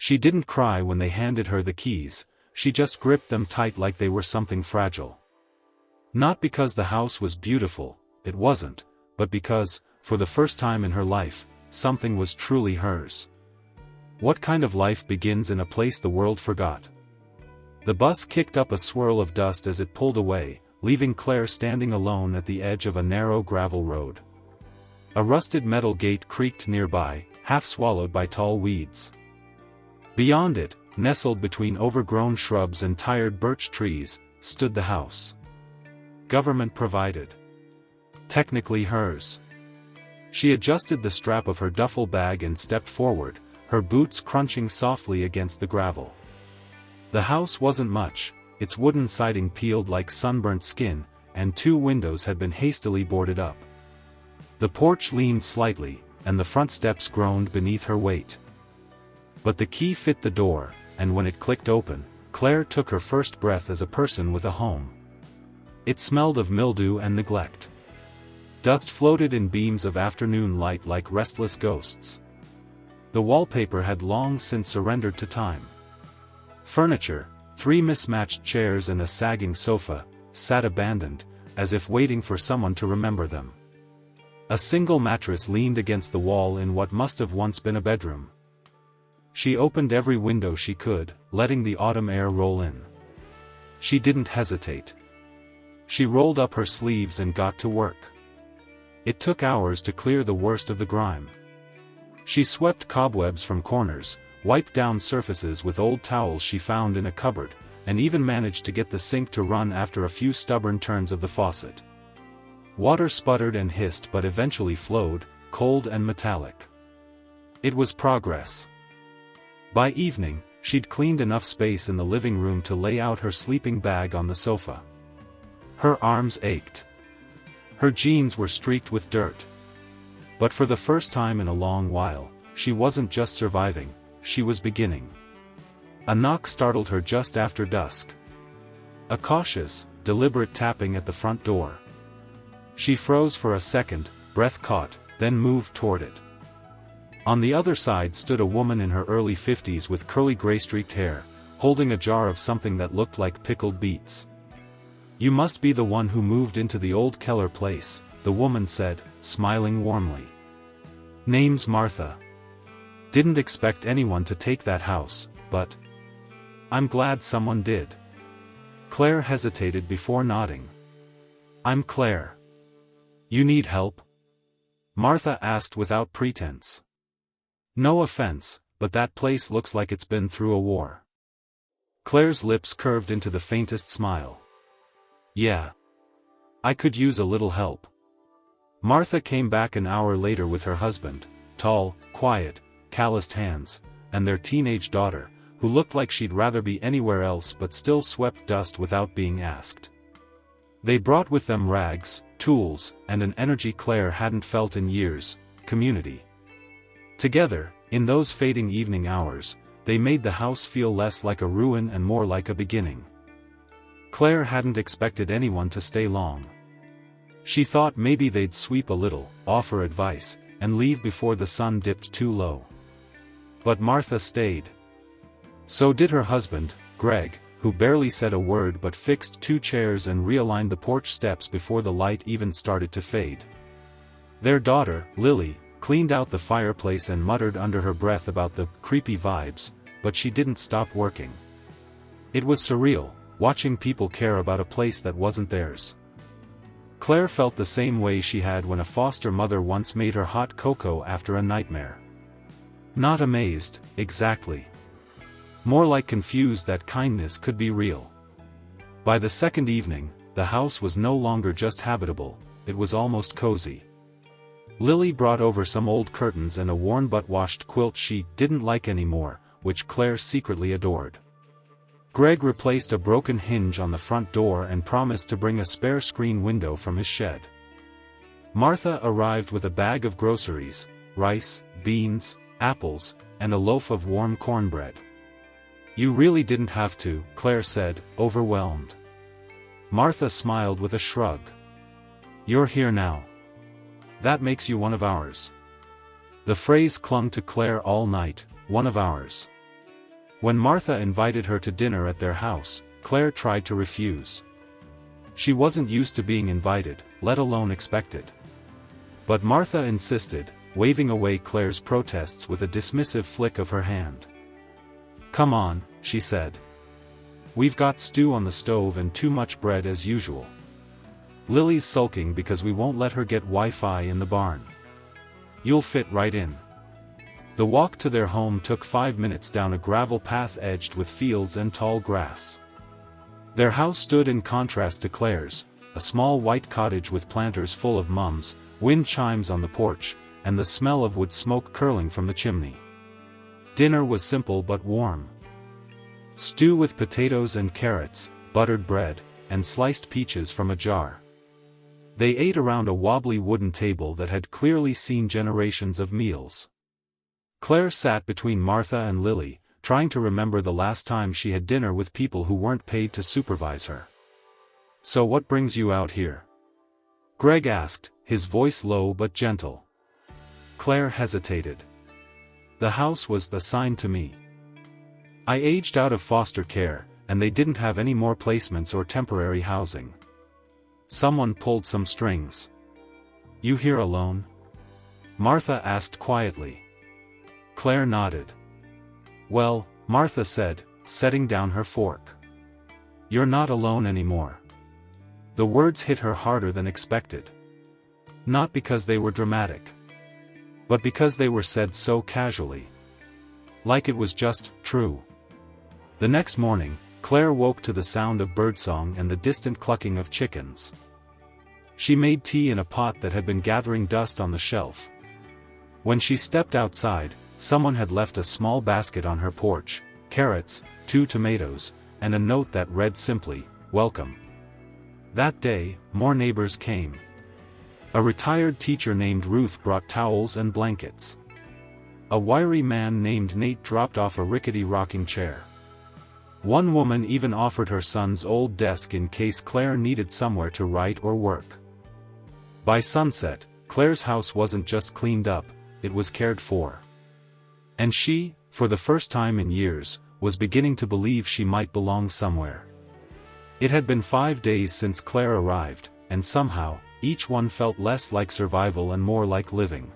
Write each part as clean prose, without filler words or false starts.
She didn't cry when they handed her the keys, she just gripped them tight like they were something fragile. Not because the house was beautiful, it wasn't, but because, for the first time in her life, something was truly hers. What kind of life begins in a place the world forgot? The bus kicked up a swirl of dust as it pulled away, leaving Claire standing alone at the edge of a narrow gravel road. A rusted metal gate creaked nearby, half swallowed by tall weeds. Beyond it, nestled between overgrown shrubs and tired birch trees, stood the house. Government provided. Technically hers. She adjusted the strap of her duffel bag and stepped forward, her boots crunching softly against the gravel. The house wasn't much, its wooden siding peeled like sunburnt skin, and 2 windows had been hastily boarded up. The porch leaned slightly, and the front steps groaned beneath her weight. But the key fit the door, and when it clicked open, Claire took her first breath as a person with a home. It smelled of mildew and neglect. Dust floated in beams of afternoon light like restless ghosts. The wallpaper had long since surrendered to time. Furniture, 3 mismatched chairs and a sagging sofa, sat abandoned, as if waiting for someone to remember them. A single mattress leaned against the wall in what must have once been a bedroom. She opened every window she could, letting the autumn air roll in. She didn't hesitate. She rolled up her sleeves and got to work. It took hours to clear the worst of the grime. She swept cobwebs from corners, wiped down surfaces with old towels she found in a cupboard, and even managed to get the sink to run after a few stubborn turns of the faucet. Water sputtered and hissed but eventually flowed, cold and metallic. It was progress. By evening, she'd cleaned enough space in the living room to lay out her sleeping bag on the sofa. Her arms ached. Her jeans were streaked with dirt. But for the first time in a long while, she wasn't just surviving, she was beginning. A knock startled her just after dusk. A cautious, deliberate tapping at the front door. She froze for a second, breath caught, then moved toward it. On the other side stood a woman in her early 50s with curly gray-streaked hair, holding a jar of something that looked like pickled beets. "You must be the one who moved into the old Keller place," the woman said, smiling warmly. "Name's Martha. Didn't expect anyone to take that house, but I'm glad someone did." Claire hesitated before nodding. "I'm Claire. You need help?" Martha asked without pretense. "No offense, but that place looks like it's been through a war." Claire's lips curved into the faintest smile. "Yeah. I could use a little help." Martha came back an hour later with her husband, tall, quiet, calloused hands, and their teenage daughter, who looked like she'd rather be anywhere else but still swept dust without being asked. They brought with them rags, tools, and an energy Claire hadn't felt in years: community. Together, in those fading evening hours, they made the house feel less like a ruin and more like a beginning. Claire hadn't expected anyone to stay long. She thought maybe they'd sweep a little, offer advice, and leave before the sun dipped too low. But Martha stayed. So did her husband, Greg, who barely said a word but fixed 2 chairs and realigned the porch steps before the light even started to fade. Their daughter, Lily, cleaned out the fireplace and muttered under her breath about the creepy vibes, but she didn't stop working. It was surreal, watching people care about a place that wasn't theirs. Claire felt the same way she had when a foster mother once made her hot cocoa after a nightmare. Not amazed, exactly. More like confused that kindness could be real. By the second evening, the house was no longer just habitable, it was almost cozy. Lily brought over some old curtains and a worn but washed quilt she didn't like anymore, which Claire secretly adored. Greg replaced a broken hinge on the front door and promised to bring a spare screen window from his shed. Martha arrived with a bag of groceries: rice, beans, apples, and a loaf of warm cornbread. "You really didn't have to," Claire said, overwhelmed. Martha smiled with a shrug. "You're here now. That makes you one of ours." The phrase clung to Claire all night, one of ours. When Martha invited her to dinner at their house, Claire tried to refuse. She wasn't used to being invited, let alone expected. But Martha insisted, waving away Claire's protests with a dismissive flick of her hand. "Come on," she said. "We've got stew on the stove and too much bread as usual. Lily's sulking because we won't let her get Wi-Fi in the barn. You'll fit right in." The walk to their home took 5 minutes down a gravel path edged with fields and tall grass. Their house stood in contrast to Claire's, a small white cottage with planters full of mums, wind chimes on the porch, and the smell of wood smoke curling from the chimney. Dinner was simple but warm. Stew with potatoes and carrots, buttered bread, and sliced peaches from a jar. They ate around a wobbly wooden table that had clearly seen generations of meals. Claire sat between Martha and Lily, trying to remember the last time she had dinner with people who weren't paid to supervise her. "So what brings you out here?" Greg asked, his voice low but gentle. Claire hesitated. "The house was assigned to me. I aged out of foster care, and they didn't have any more placements or temporary housing. Someone pulled some strings." "You here alone?" Martha asked quietly. Claire nodded. "Well," Martha said, setting down her fork. "You're not alone anymore." The words hit her harder than expected. Not because they were dramatic, but because they were said so casually. Like it was just true. The next morning, Claire woke to the sound of birdsong and the distant clucking of chickens. She made tea in a pot that had been gathering dust on the shelf. When she stepped outside, someone had left a small basket on her porch, carrots, 2 tomatoes, and a note that read simply, "Welcome." That day, more neighbors came. A retired teacher named Ruth brought towels and blankets. A wiry man named Nate dropped off a rickety rocking chair. One woman even offered her son's old desk in case Claire needed somewhere to write or work. By sunset, Claire's house wasn't just cleaned up, it was cared for. And she, for the first time in years, was beginning to believe she might belong somewhere. It had been 5 days since Claire arrived, and somehow, each one felt less like survival and more like living.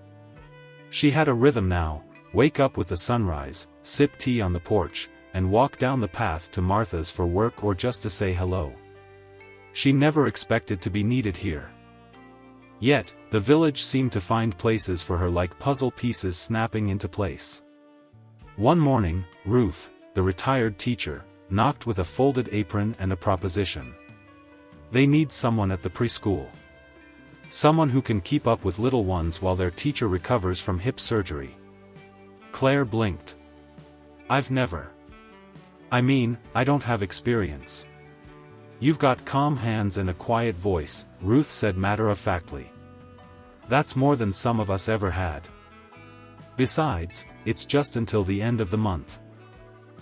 She had a rhythm now: wake up with the sunrise, sip tea on the porch, and walk down the path to Martha's for work or just to say hello. She never expected to be needed here. Yet, the village seemed to find places for her like puzzle pieces snapping into place. One morning, Ruth, the retired teacher, knocked with a folded apron and a proposition. They need someone at the preschool. Someone who can keep up with little ones while their teacher recovers from hip surgery. Claire blinked. "I've never. I don't have experience." "You've got calm hands and a quiet voice," Ruth said matter-of-factly. "That's more than some of us ever had. Besides, it's just until the end of the month."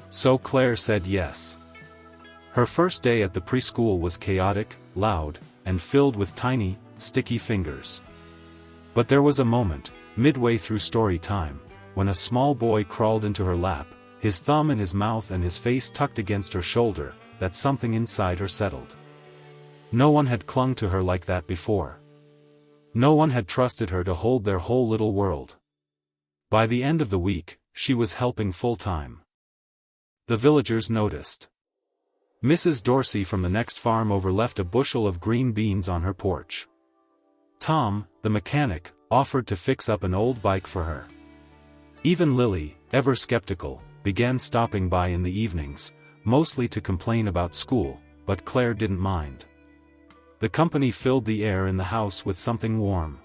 So Claire said yes. Her first day at the preschool was chaotic, loud, and filled with tiny, sticky fingers. But there was a moment, midway through story time, when a small boy crawled into her lap, his thumb in his mouth and his face tucked against her shoulder, that something inside her settled. No one had clung to her like that before. No one had trusted her to hold their whole little world. By the end of the week, she was helping full-time. The villagers noticed. Mrs. Dorsey from the next farm over left a bushel of green beans on her porch. Tom, the mechanic, offered to fix up an old bike for her. Even Lily, ever skeptical, began stopping by in the evenings, mostly to complain about school, but Claire didn't mind. The company filled the air in the house with something warm.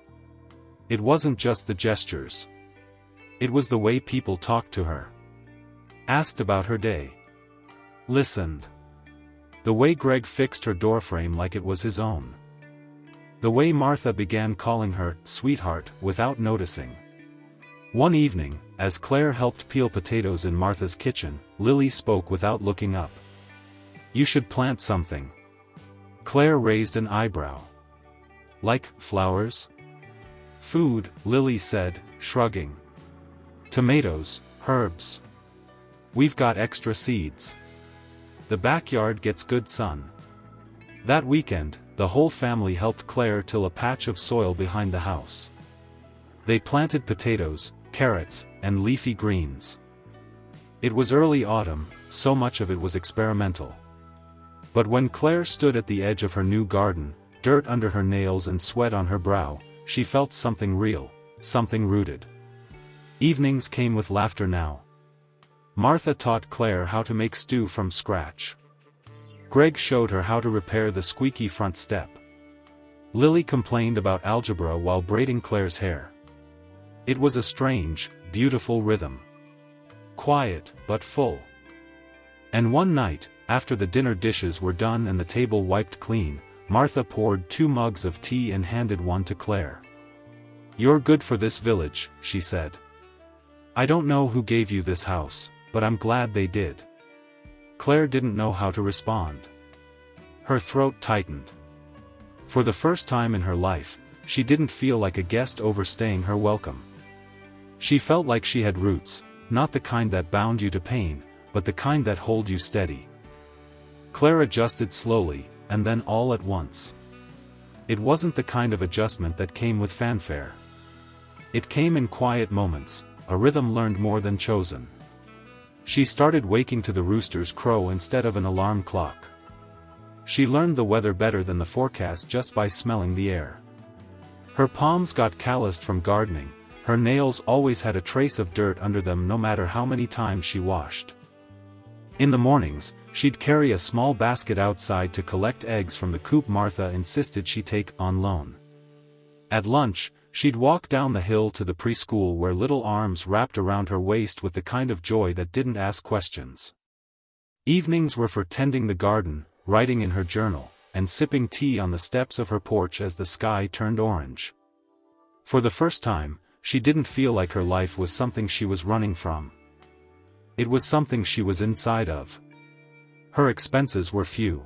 It wasn't just the gestures. It was the way people talked to her. Asked about her day. Listened. The way Greg fixed her doorframe like it was his own. The way Martha began calling her sweetheart without noticing. One evening, as Claire helped peel potatoes in Martha's kitchen, Lily spoke without looking up. "You should plant something." Claire raised an eyebrow. "Like flowers?" "Food," Lily said, shrugging. "Tomatoes, herbs." We've got extra seeds. The backyard gets good sun. That weekend, the whole family helped Claire till a patch of soil behind the house. They planted potatoes, carrots, and leafy greens. It was early autumn, so much of it was experimental. But when Claire stood at the edge of her new garden, dirt under her nails and sweat on her brow, she felt something real, something rooted. Evenings came with laughter now. Martha taught Claire how to make stew from scratch. Greg showed her how to repair the squeaky front step. Lily complained about algebra while braiding Claire's hair. It was a strange, beautiful rhythm. Quiet, but full. And one night, after the dinner dishes were done and the table wiped clean, Martha poured 2 mugs of tea and handed one to Claire. "You're good for this village," she said. "I don't know who gave you this house, but I'm glad they did." Claire didn't know how to respond. Her throat tightened. For the first time in her life, she didn't feel like a guest overstaying her welcome. She felt like she had roots, not the kind that bound you to pain, but the kind that hold you steady. Claire adjusted slowly, and then all at once. It wasn't the kind of adjustment that came with fanfare. It came in quiet moments, a rhythm learned more than chosen. She started waking to the rooster's crow instead of an alarm clock. She learned the weather better than the forecast just by smelling the air. Her palms got calloused from gardening, her nails always had a trace of dirt under them no matter how many times she washed. In the mornings, she'd carry a small basket outside to collect eggs from the coop Martha insisted she take on loan. At lunch, she'd walk down the hill to the preschool where little arms wrapped around her waist with the kind of joy that didn't ask questions. Evenings were for tending the garden, writing in her journal, and sipping tea on the steps of her porch as the sky turned orange. For the first time, she didn't feel like her life was something she was running from. It was something she was inside of. Her expenses were few.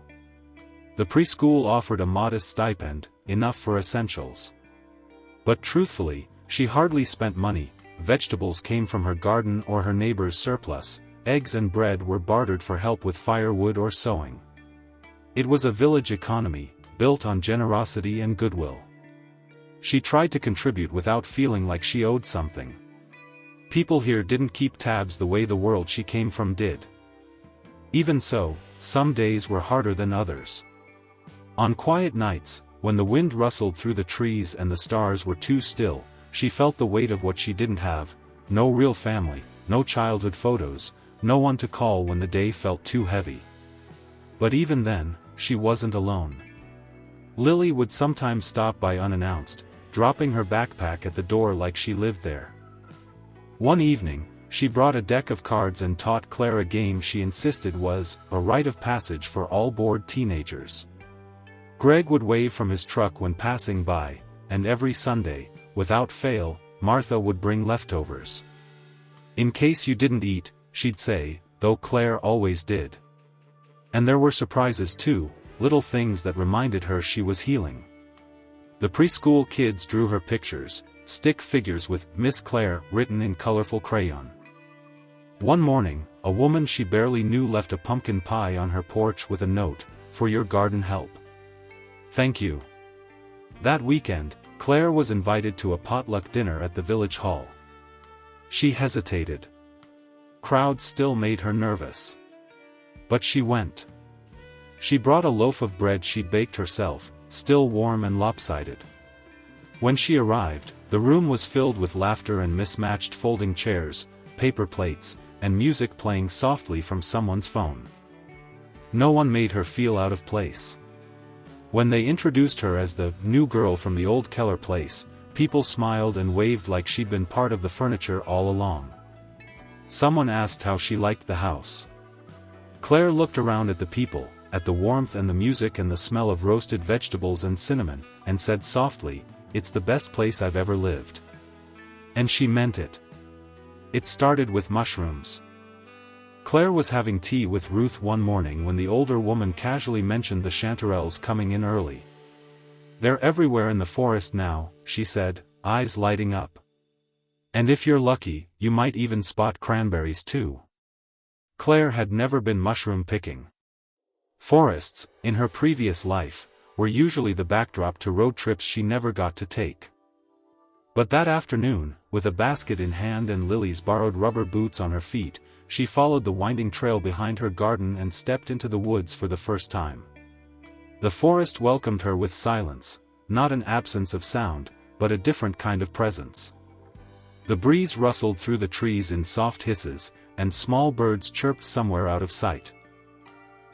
The preschool offered a modest stipend, enough for essentials. But truthfully, she hardly spent money. Vegetables came from her garden or her neighbor's surplus, eggs and bread were bartered for help with firewood or sewing. It was a village economy, built on generosity and goodwill. She tried to contribute without feeling like she owed something. People here didn't keep tabs the way the world she came from did. Even so, some days were harder than others. On quiet nights, when the wind rustled through the trees and the stars were too still, she felt the weight of what she didn't have: no real family, no childhood photos, no one to call when the day felt too heavy. But even then, she wasn't alone. Lily would sometimes stop by unannounced, dropping her backpack at the door like she lived there. One evening, she brought a deck of cards and taught Claire a game she insisted was a rite of passage for all bored teenagers. Greg would wave from his truck when passing by, and every Sunday, without fail, Martha would bring leftovers. "In case you didn't eat," she'd say, though Claire always did. And there were surprises too, little things that reminded her she was healing. The preschool kids drew her pictures, stick figures with "Miss Claire" written in colorful crayon. One morning, a woman she barely knew left a pumpkin pie on her porch with a note, "For your garden help. Thank you." That weekend, Claire was invited to a potluck dinner at the village hall. She hesitated. Crowds still made her nervous. But she went. She brought a loaf of bread she'd baked herself, still warm and lopsided. When she arrived, the room was filled with laughter and mismatched folding chairs, paper plates, and music playing softly from someone's phone. No one made her feel out of place. When they introduced her as the new girl from the old Keller place, people smiled and waved like she'd been part of the furniture all along. Someone asked how she liked the house. Claire looked around at the people, at the warmth and the music and the smell of roasted vegetables and cinnamon, and said softly, "It's the best place I've ever lived." And she meant it. It started with mushrooms. Claire was having tea with Ruth one morning when the older woman casually mentioned the chanterelles coming in early. "They're everywhere in the forest now," she said, eyes lighting up. "And if you're lucky, you might even spot cranberries too." Claire had never been mushroom picking. Forests, in her previous life, were usually the backdrop to road trips she never got to take. But that afternoon, with a basket in hand and Lily's borrowed rubber boots on her feet, she followed the winding trail behind her garden and stepped into the woods for the first time. The forest welcomed her with silence, not an absence of sound, but a different kind of presence. The breeze rustled through the trees in soft hisses, and small birds chirped somewhere out of sight.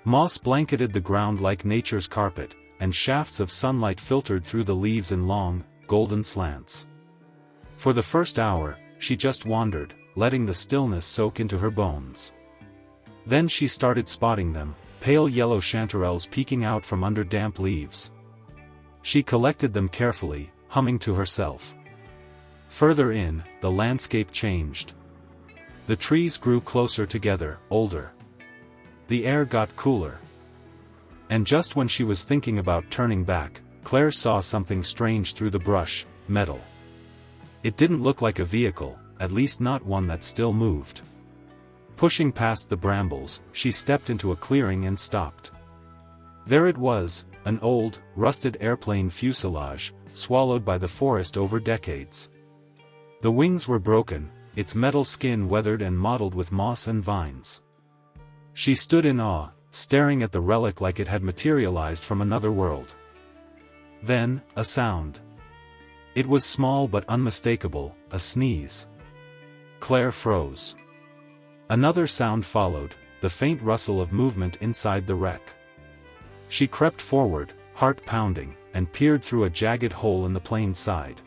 Moss blanketed the ground like nature's carpet, and shafts of sunlight filtered through the leaves in long, golden slants. For the first hour, she just wandered, letting the stillness soak into her bones. Then she started spotting them, pale yellow chanterelles peeking out from under damp leaves. She collected them carefully, humming to herself. Further in, the landscape changed. The trees grew closer together, older. The air got cooler. And just when she was thinking about turning back, Claire saw something strange through the brush: metal. It didn't look like a vehicle, at least not one that still moved. Pushing past the brambles, she stepped into a clearing and stopped. There it was, an old, rusted airplane fuselage, swallowed by the forest over decades. The wings were broken, its metal skin weathered and mottled with moss and vines. She stood in awe, staring at the relic like it had materialized from another world. Then, a sound. It was small but unmistakable, a sneeze. Claire froze. Another sound followed, the faint rustle of movement inside the wreck. She crept forward, heart pounding, and peered through a jagged hole in the plane's side.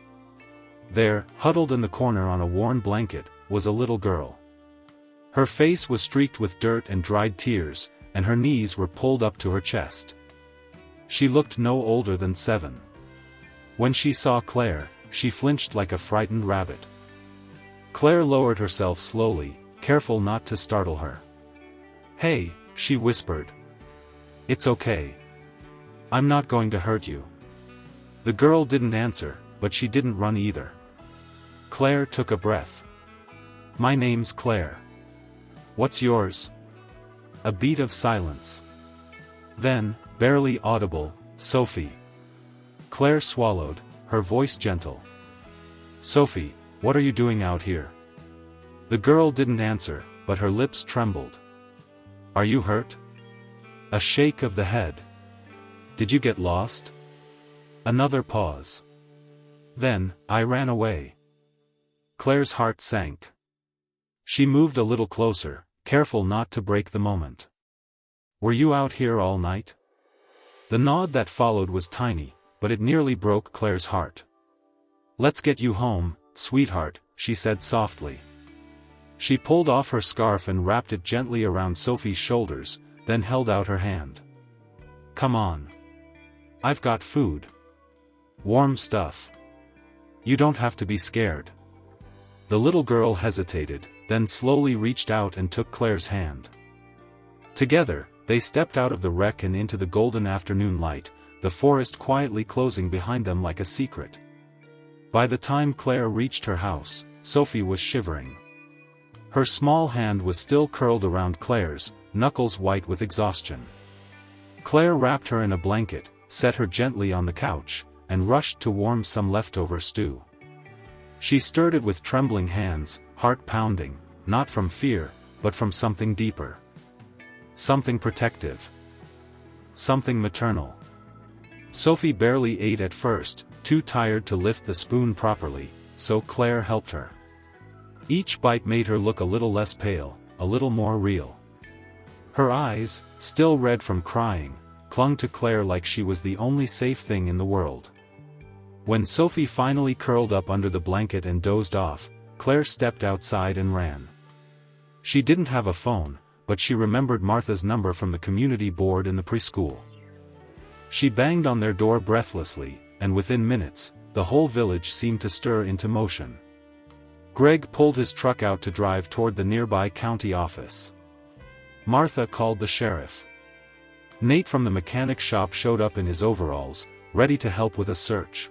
There, huddled in the corner on a worn blanket, was a little girl. Her face was streaked with dirt and dried tears, and her knees were pulled up to her chest. She looked no older than 7. When she saw Claire, she flinched like a frightened rabbit. Claire lowered herself slowly, careful not to startle her. "Hey," she whispered. "It's okay. I'm not going to hurt you." The girl didn't answer, but she didn't run either. Claire took a breath. "My name's Claire. What's yours?" A beat of silence. Then, barely audible, "Sophie." Claire swallowed, her voice gentle. "Sophie, what are you doing out here?" The girl didn't answer, but her lips trembled. "Are you hurt?" A shake of the head. "Did you get lost?" Another pause. "Then, I ran away." Claire's heart sank. She moved a little closer, careful not to break the moment. "Were you out here all night?" The nod that followed was tiny, but it nearly broke Claire's heart. "Let's get you home, sweetheart," she said softly. She pulled off her scarf and wrapped it gently around Sophie's shoulders, then held out her hand. "Come on. I've got food. Warm stuff. You don't have to be scared." The little girl hesitated, then slowly reached out and took Claire's hand. Together, they stepped out of the wreck and into the golden afternoon light, the forest quietly closing behind them like a secret. By the time Claire reached her house, Sophie was shivering. Her small hand was still curled around Claire's, knuckles white with exhaustion. Claire wrapped her in a blanket, set her gently on the couch, and rushed to warm some leftover stew. She stirred it with trembling hands, heart pounding, not from fear, but from something deeper. Something protective. Something maternal. Sophie barely ate at first, too tired to lift the spoon properly, so Claire helped her. Each bite made her look a little less pale, a little more real. Her eyes, still red from crying, clung to Claire like she was the only safe thing in the world. When Sophie finally curled up under the blanket and dozed off, Claire stepped outside and ran. She didn't have a phone, but she remembered Martha's number from the community board in the preschool. She banged on their door breathlessly, and within minutes, the whole village seemed to stir into motion. Greg pulled his truck out to drive toward the nearby county office. Martha called the sheriff. Nate from the mechanic shop showed up in his overalls, ready to help with a search.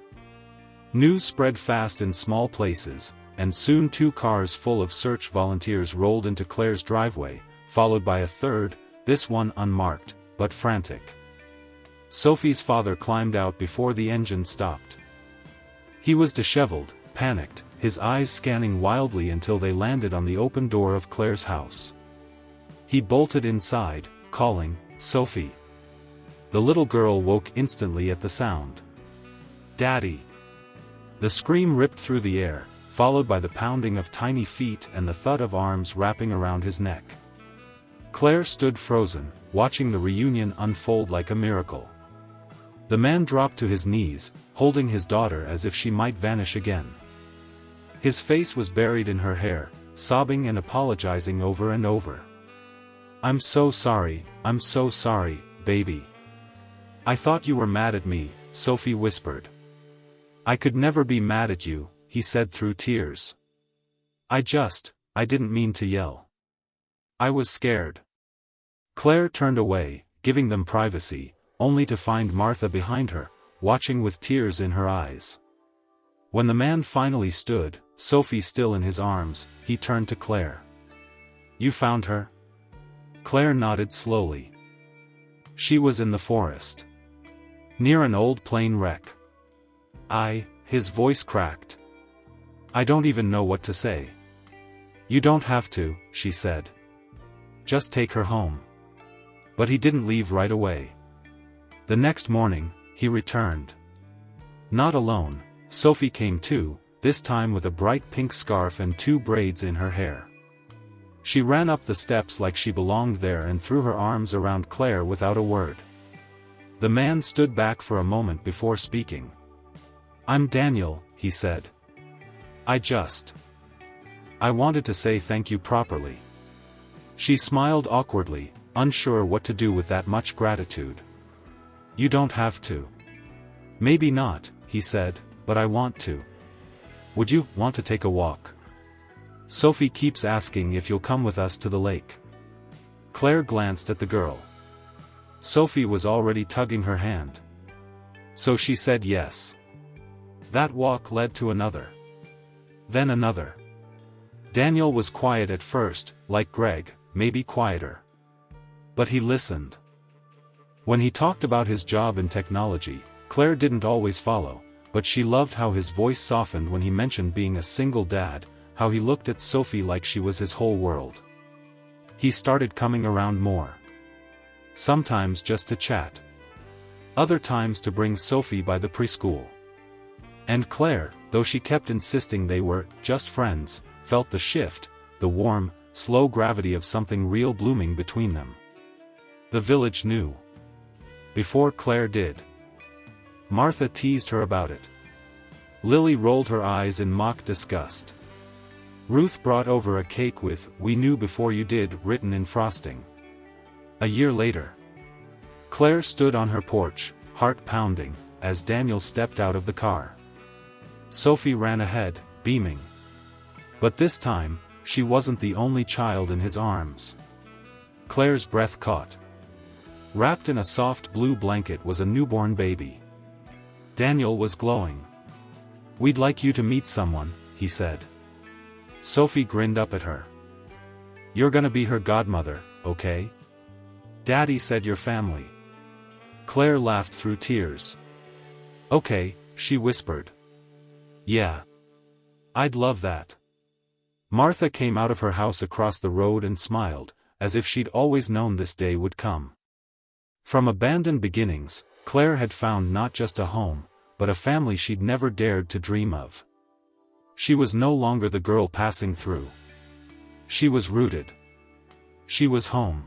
News spread fast in small places, and soon 2 cars full of search volunteers rolled into Claire's driveway, followed by a third, this one unmarked, but frantic. Sophie's father climbed out before the engine stopped. He was disheveled, panicked, his eyes scanning wildly until they landed on the open door of Claire's house. He bolted inside, calling, "Sophie." The little girl woke instantly at the sound. "Daddy!" The scream ripped through the air, followed by the pounding of tiny feet and the thud of arms wrapping around his neck. Claire stood frozen, watching the reunion unfold like a miracle. The man dropped to his knees, holding his daughter as if she might vanish again. His face was buried in her hair, sobbing and apologizing over and over. I'm so sorry, baby. I thought you were mad at me," Sophie whispered. "I could never be mad at you," he said through tears. I didn't mean to yell. I was scared." Claire turned away, giving them privacy, only to find Martha behind her, watching with tears in her eyes. When the man finally stood, Sophie still in his arms, he turned to Claire. "You found her?" Claire nodded slowly. "She was in the forest. Near an old plane wreck." His voice cracked. "I don't even know what to say." "You don't have to," she said. "Just take her home." But he didn't leave right away. The next morning, he returned. Not alone, Sophie came too, this time with a bright pink scarf and 2 braids in her hair. She ran up the steps like she belonged there and threw her arms around Claire without a word. The man stood back for a moment before speaking. "I'm Daniel," he said. I wanted to say thank you properly." She smiled awkwardly, unsure what to do with that much gratitude. "You don't have to." "Maybe not," he said, "but I want to. Would you want to take a walk? Sophie keeps asking if you'll come with us to the lake." Claire glanced at the girl. Sophie was already tugging her hand. So she said yes. That walk led to another. Then another. Daniel was quiet at first, like Greg, maybe quieter. But he listened. When he talked about his job in technology, Claire didn't always follow, but she loved how his voice softened when he mentioned being a single dad, how he looked at Sophie like she was his whole world. He started coming around more. Sometimes just to chat. Other times to bring Sophie by the preschool. And Claire, though she kept insisting they were just friends, felt the shift, the warm, slow gravity of something real blooming between them. The village knew. Before Claire did. Martha teased her about it. Lily rolled her eyes in mock disgust. Ruth brought over a cake with "We knew before you did" written in frosting. A year later. Claire stood on her porch, heart pounding, as Daniel stepped out of the car. Sophie ran ahead, beaming. But this time, she wasn't the only child in his arms. Claire's breath caught. Wrapped in a soft blue blanket was a newborn baby. Daniel was glowing. "We'd like you to meet someone," he said. Sophie grinned up at her. "You're gonna be her godmother, okay? Daddy said your family." Claire laughed through tears. "Okay," she whispered. "Yeah. I'd love that." Martha came out of her house across the road and smiled, as if she'd always known this day would come. From abandoned beginnings, Claire had found not just a home, but a family she'd never dared to dream of. She was no longer the girl passing through. She was rooted. She was home.